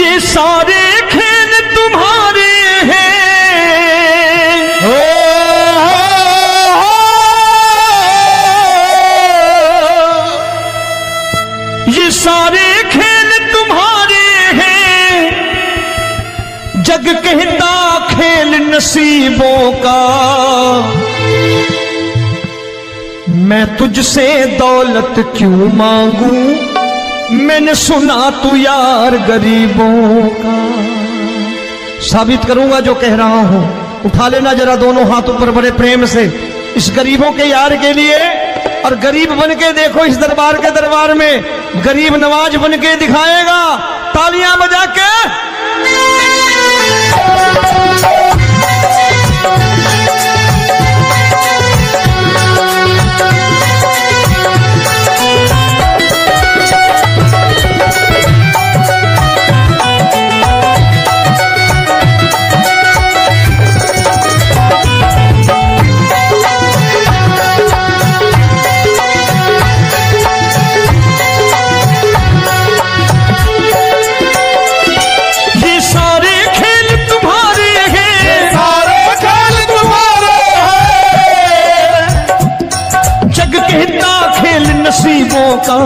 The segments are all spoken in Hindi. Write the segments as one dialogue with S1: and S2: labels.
S1: ये सारे खेल तुम्हारे हैं, ये सारे खेल तुम्हारे हैं, जग कहता खेल नसीबों का। मैं तुझसे दौलत क्यों मांगू, मैंने सुना तू यार गरीबों का। साबित करूंगा जो कह रहा हूं। उठा लेना जरा दोनों हाथ ऊपर बड़े प्रेम से इस गरीबों के यार के लिए, और गरीब बन के देखो इस दरबार के दरबार में गरीब नवाज बन के दिखाएगा, तालियां बजा के। नसीबों का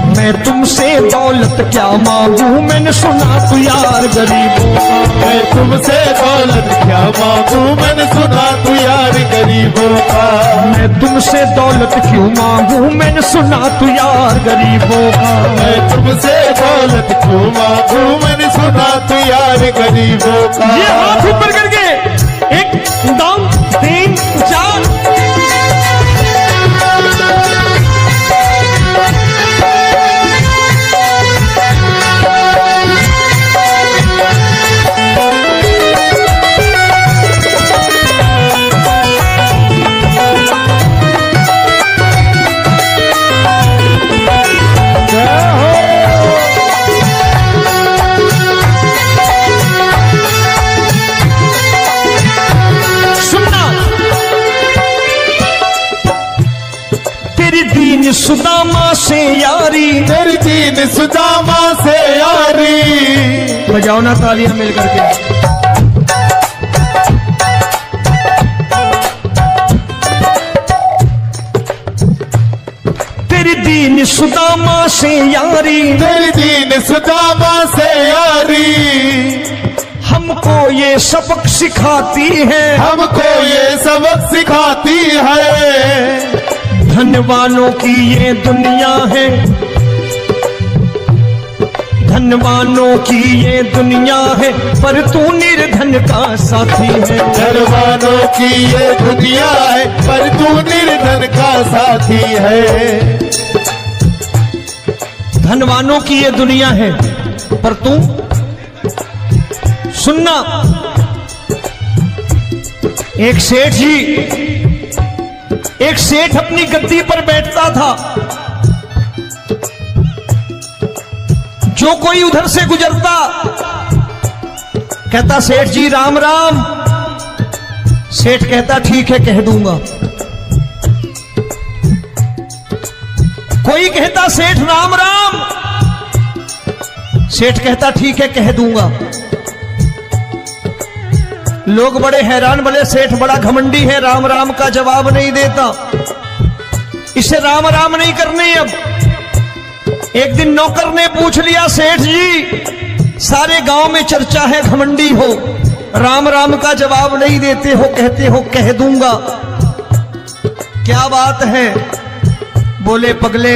S1: मैं तुमसे दौलत क्या मांगू, मैंने सुना तू यार गरीबों का।
S2: मैं तुमसे दौलत क्या मांगू, मैंने सुना तू यार गरीबों का।
S1: मैं तुमसे दौलत क्यों मांगू, मैंने सुना तू यार गरीबों का।
S2: मैं तुमसे दौलत क्यों मांगू, मैंने सुना तू यार गरीबों का।
S1: ये हाथ ऊपर करके 1 2 3 4। सुदामा से यारी,
S2: तेरी दीन सुदामा से यारी।
S1: बजाओ ना तालियां मिल करके। तेरी दीन सुदामा से यारी,
S2: तेरी दीन सुदामा से यारी।
S1: हमको ये सबक सिखाती है,
S2: हमको ये सबक सिखाती है।
S1: धनवानों की ये दुनिया है, धनवानों की ये दुनिया है, पर तू निर्धन का साथी है।
S2: धनवानों की ये दुनिया है, पर तू निर्धन का साथी है।
S1: धनवानों की ये दुनिया है, पर तू सुनना। एक सेठ अपनी गद्दी पर बैठता था। जो कोई उधर से गुजरता कहता सेठ जी राम राम। सेठ कहता ठीक है कह दूंगा। कोई कहता सेठ राम राम। सेठ कहता ठीक है कह दूंगा। लोग बड़े हैरान, बोले सेठ बड़ा घमंडी है, राम राम का जवाब नहीं देता, इसे राम राम नहीं करने। अब एक दिन नौकर ने पूछ लिया सेठ जी सारे गांव में चर्चा है घमंडी हो, राम राम का जवाब नहीं देते हो, कहते हो कह दूंगा, क्या बात है? बोले पगले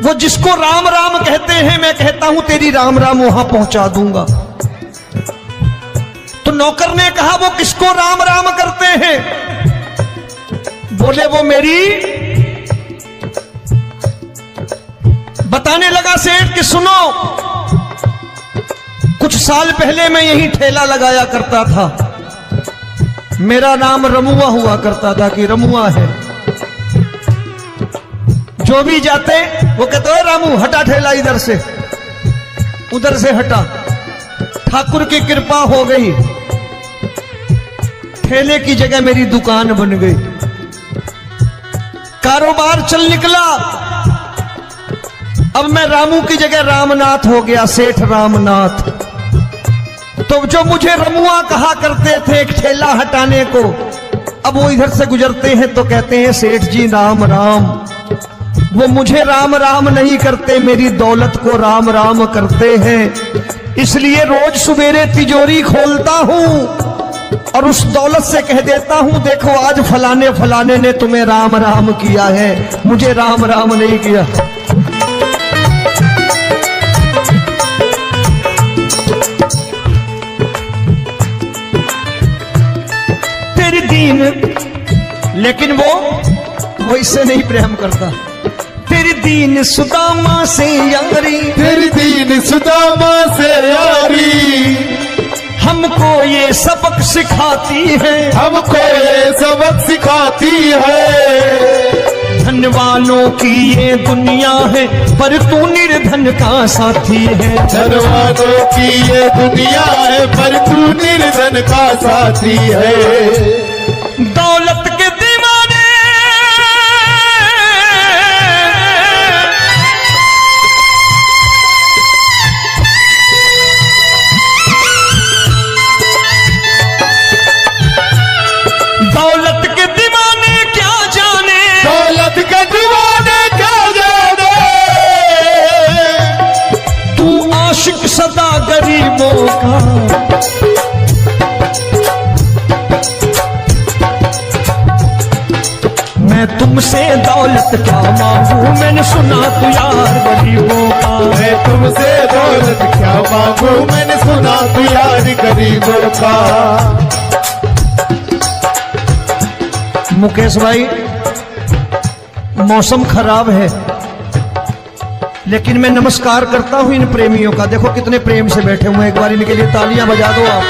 S1: वो जिसको राम राम कहते हैं मैं कहता हूं तेरी राम राम वहां पहुंचा दूंगा। तो नौकर ने कहा वो किसको राम राम करते हैं? बोले वो मेरी। बताने लगा सेठ कि सुनो, कुछ साल पहले मैं यही ठेला लगाया करता था, मेरा नाम रमुआ हुआ करता था कि रमुआ है। जो भी जाते वो कहते हैं रामू हटा ठेला इधर से, उधर से हटा। ठाकुर की कृपा हो गई, ठेले की जगह मेरी दुकान बन गई, कारोबार चल निकला। अब मैं रामू की जगह रामनाथ हो गया, सेठ रामनाथ। तो जो मुझे रमुआ कहा करते थे एक ठेला हटाने को, अब वो इधर से गुजरते हैं तो कहते हैं सेठ जी राम राम। वो मुझे राम राम नहीं करते, मेरी दौलत को राम राम करते हैं। इसलिए रोज सवेरे तिजोरी खोलता हूं और उस दौलत से कह देता हूं, देखो आज फलाने फलाने ने तुम्हें राम राम किया है, मुझे राम राम नहीं किया। तेरी दीन, लेकिन वो इससे नहीं प्रेम करता। तेरी दीन सुदामा से यारी,
S2: तेरी दीन सुदामा से यारी,
S1: हमको ये सबक सिखाती है,
S2: हमको ये सबक सिखाती है।
S1: धन वालों की ये दुनिया है, पर तू निर्धन का साथी है।
S2: धन वालों की ये दुनिया है, पर तू निर्धन का साथी है।
S1: दौलत के दीवाने दौलत के दीवाने क्या जाने,
S2: दौलत के दीवाने क्या जाने।
S1: तू आशिक सदा गरीबों का। मैं तुमसे दौलत क्या मांगू, मैंने सुना तू यार गरीबों का।
S2: मैं तुमसे दौलत क्या मांगू, मैंने सुना तू यार गरीबों का।
S1: मुकेश भाई, मौसम खराब है, लेकिन मैं नमस्कार करता हूं इन प्रेमियों का। देखो कितने प्रेम से बैठे हुए हैं, एक बार इनके लिए तालियां बजा दो आप।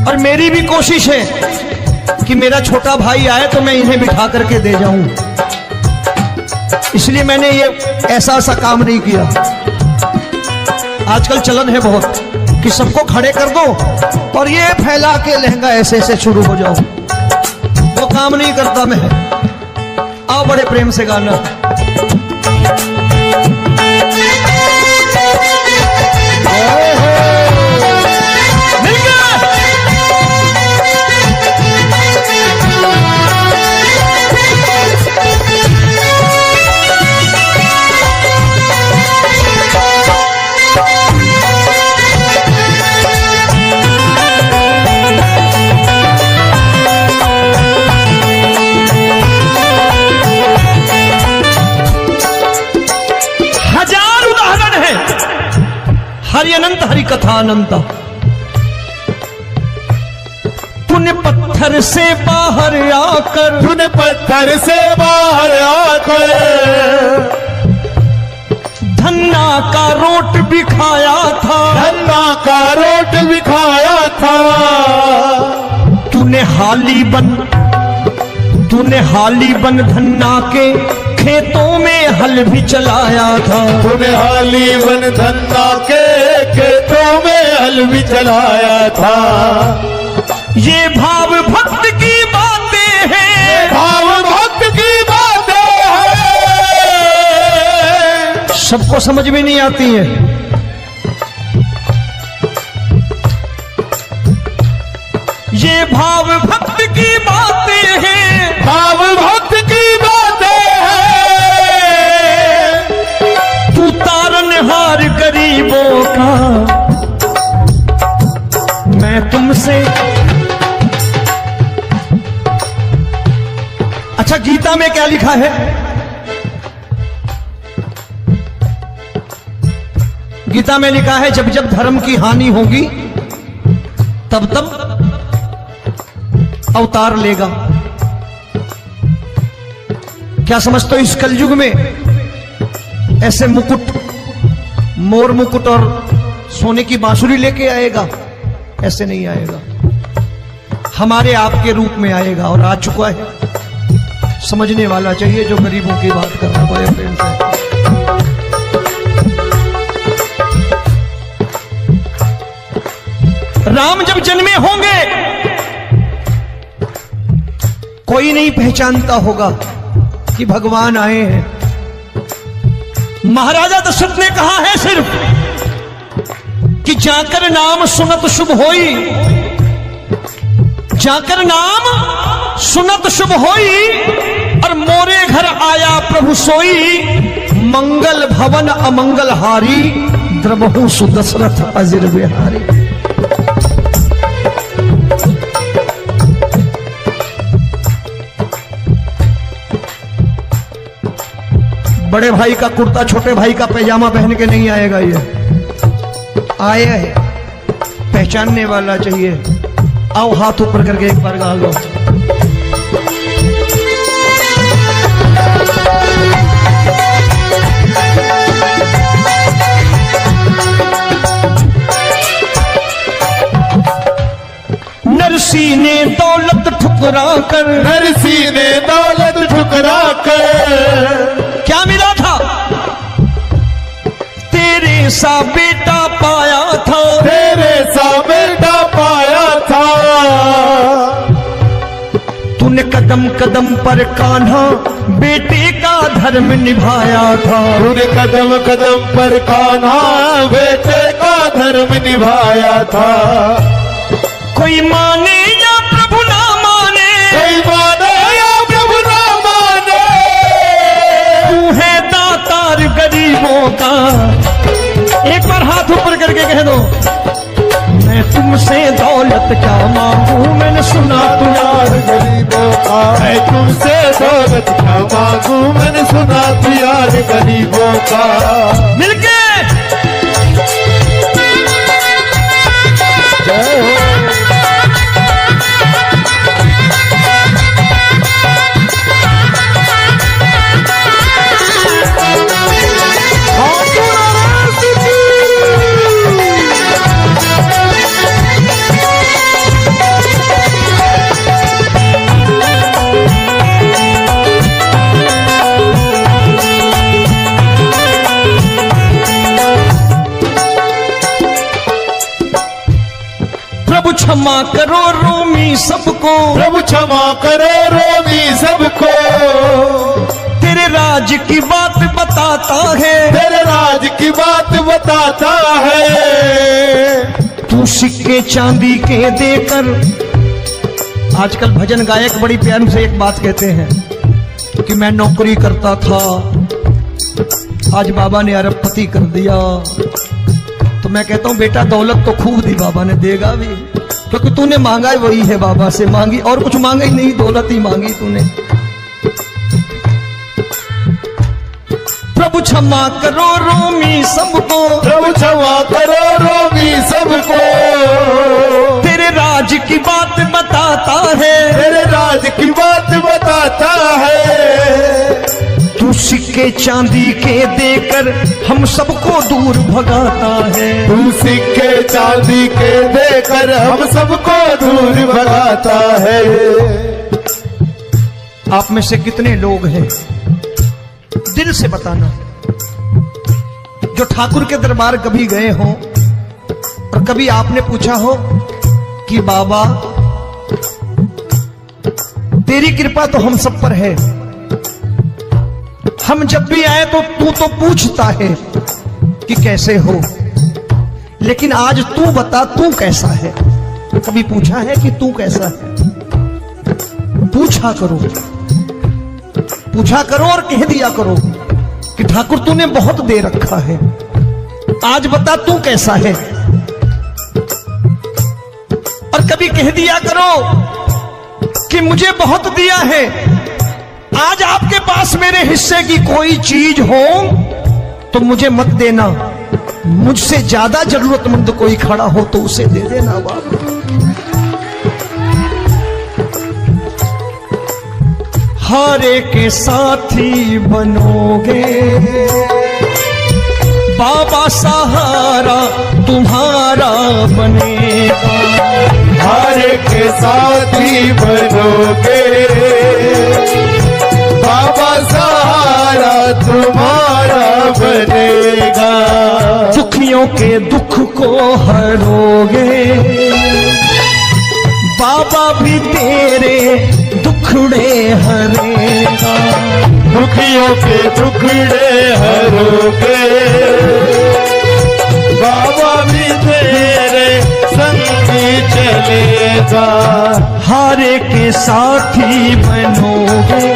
S1: और मेरी भी कोशिश है कि मेरा छोटा भाई आए तो मैं इन्हें बिठा करके दे जाऊं, इसलिए मैंने ये ऐसा काम नहीं किया। आजकल चलन है बहुत कि सबको खड़े कर दो और ये फैला के लहंगा ऐसे ऐसे शुरू हो जाओ, वो काम नहीं करता मैं। आओ बड़े प्रेम से गाना। हरि अनंत हरि कथा अनंत। तूने पत्थर से बाहर आकर,
S2: तूने पत्थर से बाहर आकर
S1: धन्ना का रोट भी खाया था,
S2: धन्ना का रोट भी खाया था।
S1: तूने हाली बन धन्ना के खेतों में हल भी चलाया था।
S2: तूने हाली बन धन्ना के खेतों में हल भी चलाया था।
S1: ये भाव भक्त की बातें हैं,
S2: भाव भक्त की बातें हैं,
S1: सबको समझ में नहीं आती है। ये भाव भक्त की बातें हैं,
S2: भाव भक्त की बातें हैं।
S1: तू तारनहार गरीबों का, मैं तुमसे। अच्छा, गीता में क्या लिखा है? गीता में लिखा है जब जब धर्म की हानि होगी तब तब अवतार लेगा। क्या समझते हो, इस कलयुग में ऐसे मुकुट, मोर मुकुट और सोने की बांसुरी लेके आएगा? ऐसे नहीं आएगा, हमारे आपके रूप में आएगा और आ चुका है। समझने वाला चाहिए जो गरीबों की बात कर रहा है बड़े प्रेम से। राम जब जन्मे होंगे कोई नहीं पहचानता होगा, कि भगवान आए हैं। महाराजा दशरथ ने कहा है सिर्फ कि जाकर नाम सुनत शुभ होई, जाकर नाम सुनत शुभ होई, और मोरे घर आया प्रभु सोई, मंगल भवन अमंगल हारी, द्रवहु सुदशरथ अजिर बिहारी। बड़े भाई का कुर्ता छोटे भाई का पैजामा पहन के नहीं आएगा, ये आए है पहचानने वाला चाहिए। आओ हाथ ऊपर करके एक बार गा लो। नरसी ने दौलत ठुकरा कर,
S2: नरसी ने दौलत ठुकरा कर,
S1: क्या मिला था? तेरे सा बेटा पाया था,
S2: तेरे सा बेटा पाया था।
S1: तूने कदम कदम पर कान्हा बेटे का धर्म निभाया था,
S2: तूने कदम कदम पर कान्हा बेटे का धर्म निभाया था।
S1: कोई माने या प्रभु ना माने,
S2: कोई माने या प्रभु ना माने,
S1: तू है दातार गरीबों का। एक बार हाथ ऊपर करके कह दो, मैं तुमसे दौलत क्या मांगू, मैंने सुना तू यार
S2: गरीबों का। मैं तुमसे दौलत क्या मांगू, मैंने सुना तू यार गरीबों का।
S1: मिलके
S2: जय हो।
S1: प्रभु क्षमा करो रोमी सबको,
S2: प्रभु क्षमा करो रोमी सबको।
S1: तेरे राज की बात बताता है,
S2: तेरे राज की बात बताता है।
S1: तू सिक्के चांदी के देकर। आजकल भजन गायक बड़ी प्यार से एक बात कहते हैं कि मैं नौकरी करता था, आज बाबा ने अरबपति कर दिया। तो मैं कहता हूं बेटा दौलत तो खूब दी बाबा ने, देगा भी, क्योंकि तूने मांगा ही वही है, बाबा से मांगी, और कुछ मांगा ही नहीं, दौलत ही मांगी तूने। प्रभु क्षमा करो रोमी सबको,
S2: प्रभु क्षमा करो रोमी सबको।
S1: तेरे राज की बात बताता है,
S2: तेरे राज की बात बताता है।
S1: तू सिक्के चांदी के देकर हम सबको दूर भगाता है।
S2: तू सिक्के चांदी के देकर हम सबको दूर भगाता है।
S1: आप में से कितने लोग हैं, दिल से बताना, जो ठाकुर के दरबार कभी गए हो और कभी आपने पूछा हो कि बाबा तेरी कृपा तो हम सब पर है, हम जब भी आए तो तू तो पूछता है कि कैसे हो, लेकिन आज तू बता तू कैसा है। कभी पूछा है कि तू कैसा है? पूछा करो, पूछा करो और कह दिया करो कि ठाकुर तूने बहुत दे रखा है, आज बता तू कैसा है। और कभी कह दिया करो कि मुझे बहुत दिया है, आज आपके पास मेरे हिस्से की कोई चीज हो तो मुझे मत देना, मुझसे ज्यादा जरूरतमंद कोई खड़ा हो तो उसे दे देना बाबा। हारे के साथी बनोगे बाबा, सहारा तुम्हारा बनेगा।
S2: हारे के साथी बनोगे बाबा, सहारा तुम्हारा बनेगा।
S1: दुखियों के दुख को हरोगे बाबा, भी तेरे दुखड़े हरेगा।
S2: दुखियों के टुकड़े हरोगे, बाबा भी तेरे संगी चलेगा,
S1: हारे के साथी बनोगे।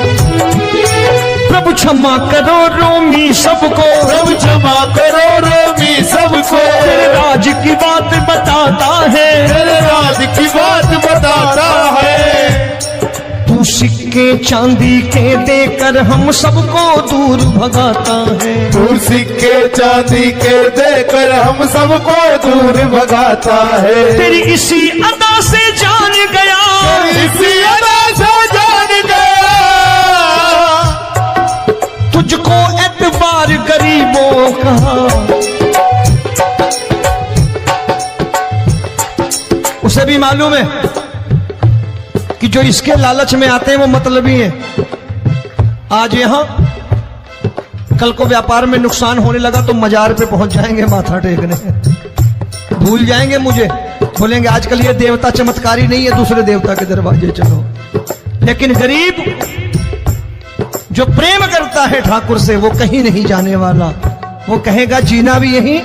S1: प्रभु क्षमा करो रोमी सबको,
S2: प्रभु क्षमा करो रोमी सबको,
S1: तेरे राज की बात बताता है,
S2: तेरे राज की बात बताता है।
S1: तू सिक्के चांदी के देकर हम सबको दूर भगाता है,
S2: तू सिक्के चांदी के देकर हम सबको दूर भगाता है।
S1: तेरी इसी अदा से जान गया,
S2: इसी अदा से जान गया,
S1: तुझको एतबार गरीबों का। उसे भी मालूम है कि जो इसके लालच में आते हैं वो मतलबी हैं। आज यहां कल को व्यापार में नुकसान होने लगा तो मजार पे पहुंच जाएंगे माथा टेकने, भूल जाएंगे मुझे, बोलेंगे आजकल ये देवता चमत्कारी नहीं है, दूसरे देवता के दरवाजे चलो। लेकिन गरीब जो प्रेम करता है ठाकुर से वो कहीं नहीं जाने वाला, वो कहेगा जीना भी यहीं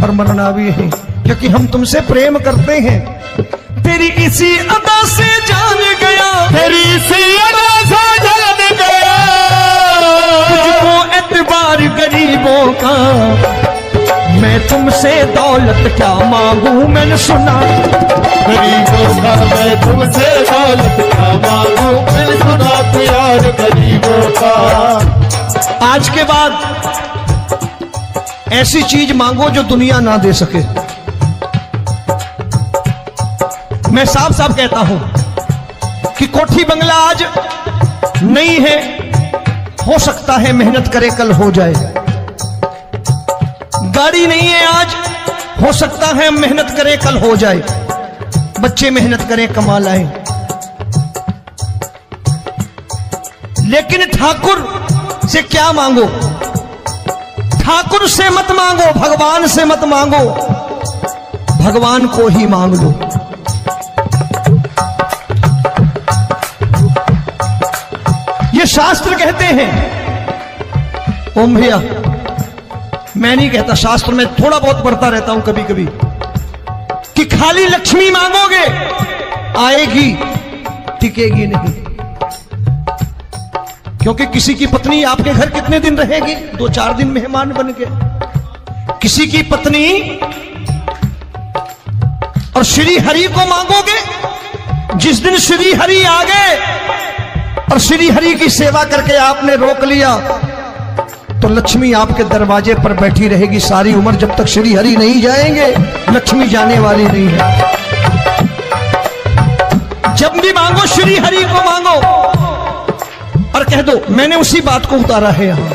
S1: और मरना भी यहीं, क्योंकि हम तुमसे प्रेम करते हैं। तेरी इसी अदा से जान गया,
S2: तेरी इसी अदा से जान गया,
S1: तुझको एतबार गरीबों का। मैं तुमसे दौलत क्या मांगू, मैंने सुना
S2: गरीबों का मैं तुमसे दौलत क्या मांगू, मैंने सुना प्यार गरीबों का।
S1: आज के बाद ऐसी चीज मांगो जो दुनिया ना दे सके। मैं साफ साफ कहता हूं कि कोठी बंगला आज नहीं है, हो सकता है मेहनत करे कल हो जाए। गाड़ी नहीं है आज, हो सकता है मेहनत करें कल हो जाए। बच्चे मेहनत करें कमा लाएं, लेकिन ठाकुर से क्या मांगो? ठाकुर से मत मांगो, भगवान से मत मांगो, भगवान को ही मांग लो। ये शास्त्र कहते हैं, ओम भैया मैं नहीं कहता, शास्त्र में थोड़ा बहुत पढ़ता रहता हूं कभी कभी, कि खाली लक्ष्मी मांगोगे आएगी, टिकेगी नहीं। क्योंकि किसी की पत्नी आपके घर कितने दिन रहेगी? 2-4 दिन मेहमान बन के। किसी की पत्नी और श्री हरि को मांगोगे, जिस दिन श्री हरि आ गए और श्री हरि की सेवा करके आपने रोक लिया तो लक्ष्मी आपके दरवाजे पर बैठी रहेगी सारी उम्र। जब तक श्री हरि नहीं जाएंगे लक्ष्मी जाने वाली नहीं है। जब भी मांगो श्री हरि को मांगो और कह दो मैंने उसी बात को उतारा है यहां।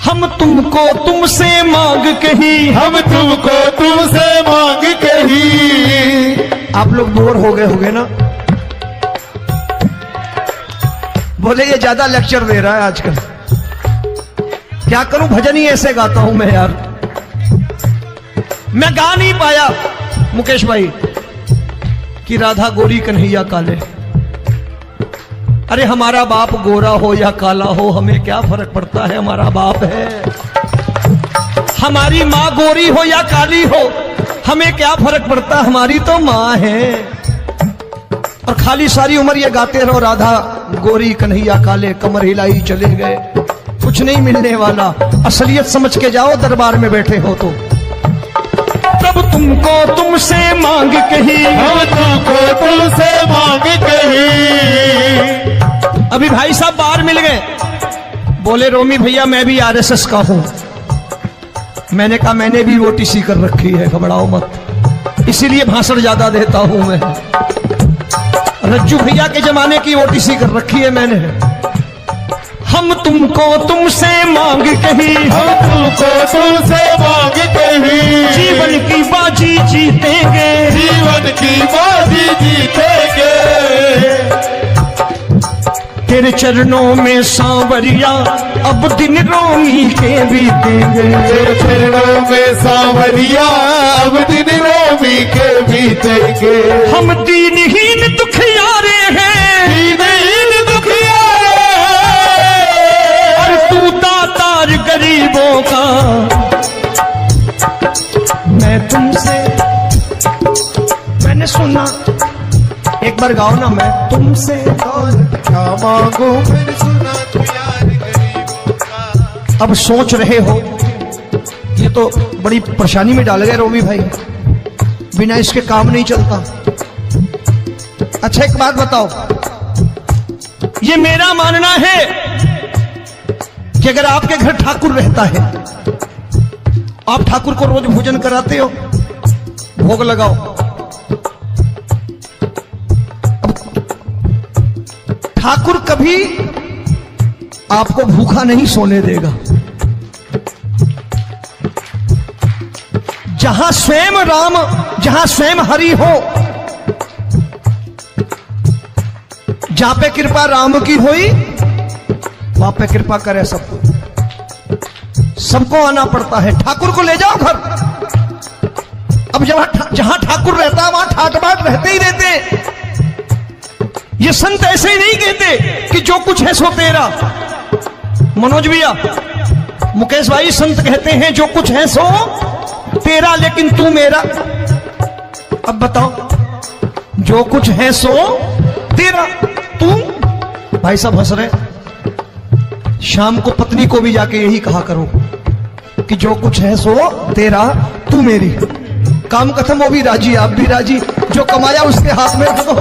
S1: हम तुमको तुमसे मांग कही,
S2: हम तुमको तुमसे मांग कही।
S1: आप लोग बोर हो गए होंगे ना, बोले ये ज्यादा लेक्चर दे रहा है आजकल। क्या करूं, भजन ही ऐसे गाता हूं मैं यार। मैं गा नहीं पाया मुकेश भाई कि राधा गोरी कन्हैया काले। अरे हमारा बाप गोरा हो या काला हो हमें क्या फर्क पड़ता है, हमारा बाप है। हमारी माँ गोरी हो या काली हो हमें क्या फर्क पड़ता, हमारी तो माँ है। और खाली सारी उम्र ये गाते रहो राधा गोरी कन्हैया काले, कमर हिलाई चले गए, कुछ नहीं मिलने वाला। असलियत समझ के जाओ दरबार में बैठे हो तो। तब तुमको तुमसे मांग कही,
S2: हम तुमको तुमसे मांग कही।
S1: अभी भाई साहब बाहर मिल गए, बोले रोमी भैया मैं भी आरएसएस का हूं। मैंने कहा मैंने भी ओटीसी कर रखी है, घबराओ मत, इसीलिए भाषण ज्यादा देता हूं मैं। रज्जू भैया के जमाने की ओटीसी कर रखी है मैंने। हम तुमको तुमसे मांग कही,
S2: हम तुमको तुमसे मांग कही।
S1: जीवन की बाजी जीतेंगे,
S2: जीवन की बाजी जीतेंगे।
S1: तेरे चरणों में सांवरिया अब दिन रोमी के बीतेंगे।
S2: तेरे चरणों में सांवरिया अब दिन रोमी के बीतेंगे।
S1: हम दीनहीन दुखियारे हैं,
S2: दीनहीन दुखियारे हैं।
S1: बार गाओ ना, मैं तुमसे दौलत
S2: क्या मांगू मैंने सुना तू यार गरीबों का।
S1: अब सोच रहे हो ये तो बड़ी परेशानी में डाल गए रोमी भाई, बिना इसके काम नहीं चलता। अच्छा एक बात बताओ, ये मेरा मानना है कि अगर आपके घर ठाकुर रहता है, आप ठाकुर को रोज भोजन कराते हो, भोग लगाओ, ठाकुर कभी आपको भूखा नहीं सोने देगा। जहां स्वयं राम, जहां स्वयं हरि हो, जहां पे कृपा राम की होई वहां पे कृपा करे सबको। सबको आना पड़ता है, ठाकुर को ले जाओ घर। अब जहां ठाकुर रहता है वहां ठाट बाट रहते ही रहते हैं। ये संत ऐसे ही नहीं कहते कि जो कुछ है सो तेरा। मनोज भैया, मुकेश भाई, संत कहते हैं जो कुछ है सो तेरा लेकिन तू मेरा। अब बताओ, जो कुछ है सो तेरा, तू। भाई साहब हंस रहे। शाम को पत्नी को भी जाके यही कहा करो कि जो कुछ है सो तेरा, तू मेरी। काम खत्म, वो भी राजी, आप भी राजी, जो कमाया उसके हाथ में रखो।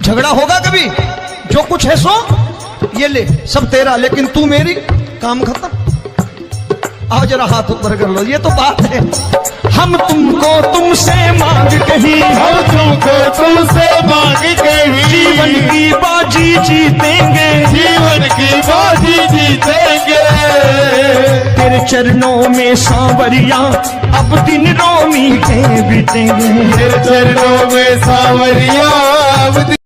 S1: झगड़ा होगा कभी? जो कुछ है सो ये ले, सब तेरा लेकिन तू मेरी, काम खत्म। आओ जरा हाथ ऊपर कर लो, ये तो बात है। हम तुमको तुमसे मांग कहीं,
S2: हम तुमको तुमसे मांग कहीं,
S1: जीवन की बाजी जीतेंगे,
S2: जीवन की बाजी जीतेंगे।
S1: तेरे चरणों में सांवरिया अब दिन रोमी के बीतेंगे।
S2: तेरे चरणों में सांवरिया अब